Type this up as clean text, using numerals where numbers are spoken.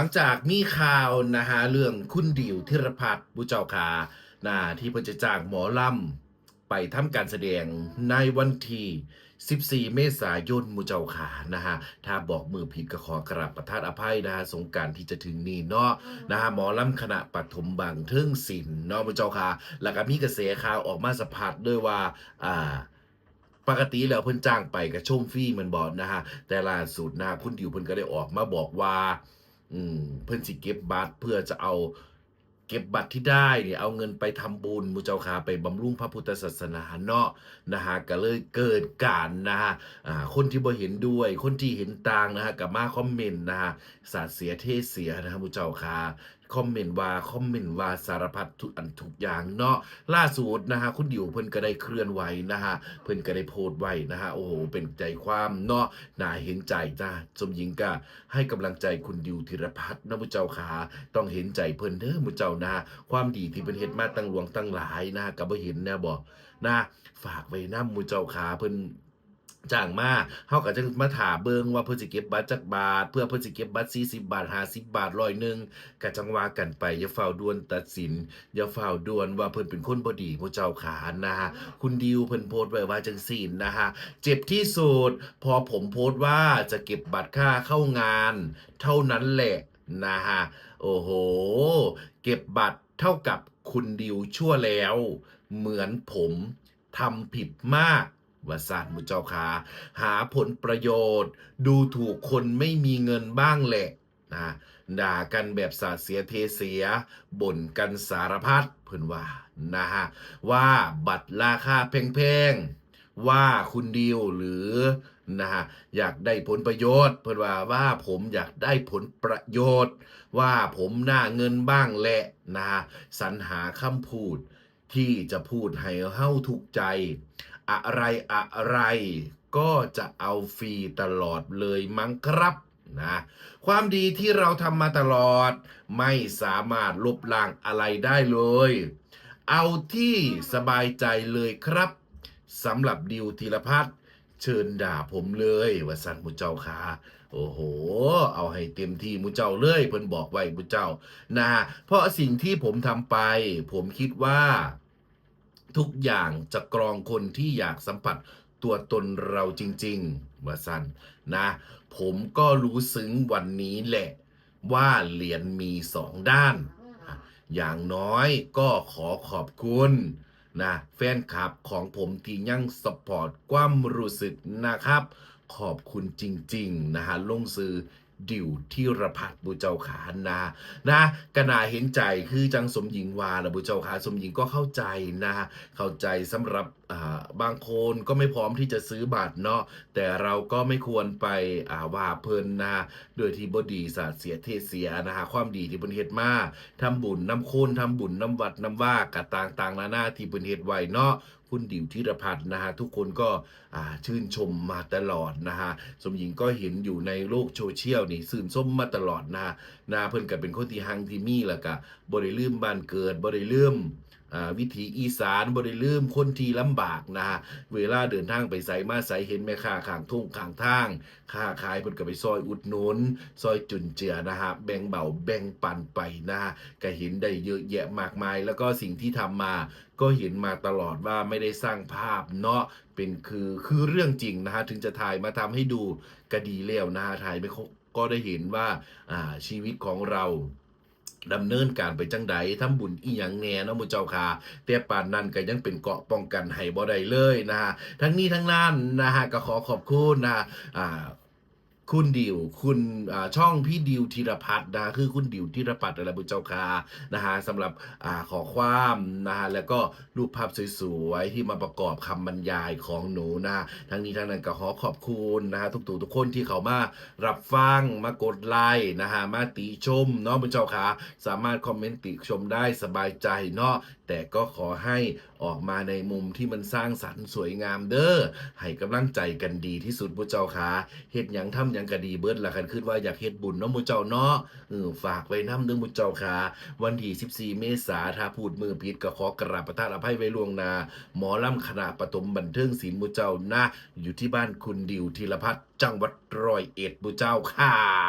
หลังจากมีข่าวนะฮะเรื่องคุณดิวธีรพัฒน์ผู้เจ้าขาที่เพิ่นจะจ้างหมอลำไปทำการแสดงในวันที่14เมษายนผู้เจ้าขานะฮะถ้าบอกมือผิดก็ขอกราบประทานอภัยนะฮะสงกรานต์ที่จะถึงนี้เนาะนะฮะหมอลำคณะปฐมบันเทิงศิลป์เนาะผู้เจ้าขาแล้วก็มีกระแสข่าวออกมาสะพัดด้วยว่าอ่าปกติแล้วเพิ่นจ้างไปก็ชมฟรีแม่นบ่นะฮะแต่ล่าสุดนะฮะคุณดิวเพิ่นก็ได้ออกมาบอกว่า เพิ่นสิเก็บบัตรเพื่อจะเอาเก็บบัตรที่ได้เนี่ยเอาเงินไปทำบุญหมู่เจ้าขาไปบำรุงพระพุทธศาสนาเนาะนะฮะก็เลยเกิดการนะฮะคนที่บ่เห็นด้วยคนที่เห็นต่างนะฮะก็มาคอมเมนต์นะฮะสาดเสียเทเสียนะครับหมู่เจ้าขาคอมเมนต์ว่าสารพัดทุกอันทุกอย่างเนาะล่าสุดนะฮะคุณดิวเพิ่นก็ได้เคลื่อนไหวนะฮะเพิ่นก็ได้โพสต์ไว้นะฮะโอ้โหเป็นใจความเนาะน่าเห็นใจจ้าสมหญิงก็ให้กำลังใจคุณดิวธีรพัฒน์นะมุเจ้าขาต้องเห็นใจเพิ่นเด้อมุเจ้านะความดีที่เพิ่นเฮ็ดมาตั้งหลวงตั้งหลายนะก็บ่เห็นแน่บ่นะฝากไว้นำมุเจ้าขาเพิ่นจ้างมาเฮาก็จะมาท่าเบิ่งว่าเพิ่นสิเก็บบัตรจักบาทเพื่อเพิ่นสิเก็บบัตร40บาท50บาท100ก็จังว่ากันไปอย่าเฝ้าด่วนตัดสินอย่าเฝ้าด่วนว่าเพิ่นเป็นคนบ่ดีมุเจ้าขานะฮะคุณดิวเพิ่นโพสต์ไว้ว่าจังซี่นะฮะเจ็บที่สุดพอผมโพสต์ว่าจะเก็บบัตรค่าเข้างานเท่านั้นแหละนะฮะโอ้โฮเก็บบัตรเท่ากับคุณดิวชั่วแล้วเหมือนผมทำผิดมากว่าซั่นมุเจ้าขาหาผลประโยชน์ดูถูกคนไม่มีเงินบ้างแหละนะด่ากันแบบสาดเสียเทเสียบ่นกันสารพัดเพิ่นว่านะฮะว่าบัตรราคาแพงๆว่าคุณดิวหรือนะฮะอยากได้ผลประโยชน์เพิ่นว่าผมอยากได้ผลประโยชน์ว่าผมหน้าเงินบ้างแหละนะฮะสรรหาคำพูดที่จะพูดให้เฮาถูกใจอะไรอะไรก็จะเอาฟรีตลอดเลยมั้งครับนะความดีที่เราทำมาตลอดไม่สามารถลบล้างอะไรได้เลยเอาที่สบายใจเลยครับสำหรับดิวธีรพัฒน์เชิญด่าผมเลยว่าสั่นมุเจ้าขาโอ้โหเอาให้เต็มที่มุเจ้าเลยเพิ่นบอกไว้มุเจ้านะเพราะสิ่งที่ผมทำไปผมคิดว่าทุกอย่างจะกรองคนที่อยากสัมผัสตัวตนเราจริงๆว่าสั่นนะผมก็รู้ซึ้งวันนี้แหละว่าเหรียญมีสองด้านอย่างน้อยก็ขอขอบคุณนะแฟนคลับของผมที่ยังสปอร์ตความรู้สึกนะครับขอบคุณจริงๆนะฮะลงซื้อดิวที่ระพัดบุเจ้าขานะก็น่าเห็นใจคือจังสมหญิงวาละบุเจ้าขาสมหญิงก็เข้าใจนะเข้าใจสำหรับบางคนก็ไม่พร้อมที่จะซื้อบัตรเนาะแต่เราก็ไม่ควรไปว่าเพิ่นนะโดยที่บดีสาดเสียเทเสียนะฮะความดีที่เพิ่นเฮ็ดมาทำบุญน้ำโคนทำบุญน้ำวัดน้ำว่ากะต่างๆนานาที่เพิ่นเฮ็ดไว้เนาะคุณดิวธีรพัฒน์นะฮะทุกคนก็ชื่นชมมาตลอดนะฮะสมหญิงก็เห็นอยู่ในโลกโซเชียลนี่สื่นส้มมาตลอดนะเพิ่นก็เป็นคนที่ฮังที่มีแล้วก็บ่ได้ลืมบ้านเกิดบ่ได้ลืมวิถีอีสานบ่ได้ลืมคนที่ลำบากนะฮะเวลาเดินทางไปไสมาไสเห็นแม่ค้าข้างทุ่งข้างทางค้าขายเพิ่นก็ไปซอยอุดหนุนซอยจุนเจือนะฮะแบ่งเบาแบ่งปันไปนะฮะก็เห็นได้เยอะแยะมากมายแล้วก็สิ่งที่ทำมาก็เห็นมาตลอดว่าไม่ได้สร้างภาพเนาะเป็นคือเรื่องจริงนะฮะถึงจะถ่ายมาทำให้ดูก็ดีแล้วนะฮะถ่ายไปก็ได้เห็นว่าชีวิตของเราดำเนินการไปจังใดทำบุญอีหยังแหน่เนาะหมู่เจ้าค่ะแต่ปานนั้นก็ยังเป็นเกราะป้องกันให้บ่ได้เลยนะฮะทั้งนี้ทั้งนั้นนะฮะก็ขอขอบคุณนะอ่าคุณดิวคุณช่องพี่ดิวธีรพัฒน์นะคือคุณดิวธีรพัฒน์อะไรบุญเจ้าค่ะนะฮะสำหรับขอความนะฮะแล้วก็รูปภาพสวยๆที่มาประกอบคำบรรยายของหนูนะทั้งนี้ทั้งนั้นก็ขอขอบคุณนะฮะทุกคนที่เขามารับฟังมากดไลค์นะฮะมาติชมเนาะบุญเจ้าค่ะสามารถคอมเมนต์ติชมได้สบายใจเนาะแต่ก็ขอให้ออกมาในมุมที่มันสร้างสรรค์สวยงามเด้อให้กำลังใจกันดีที่สุดบุญเจ้าค่ะเฮ็ดหยังทำหยังก็ดีเบิดล่ะคันคิดว่าอยากเฮ็ดบุญเนาะหมู่เจ้าเนาะฝากไว้นำเด้อหมู่เจ้าค่ะวันที่14เมษายนถ้าพูดมือผิดก็ขอกราบประทานอภัยไว้ล่วงหน้าหมอลำคณะปฐมบันเทิงศิลป์หมู่เจ้านะอยู่ที่บ้านคุณดิวธีรพัฒน์จังหวัดร้อยเอ็ดหมู่เจ้าค่ะ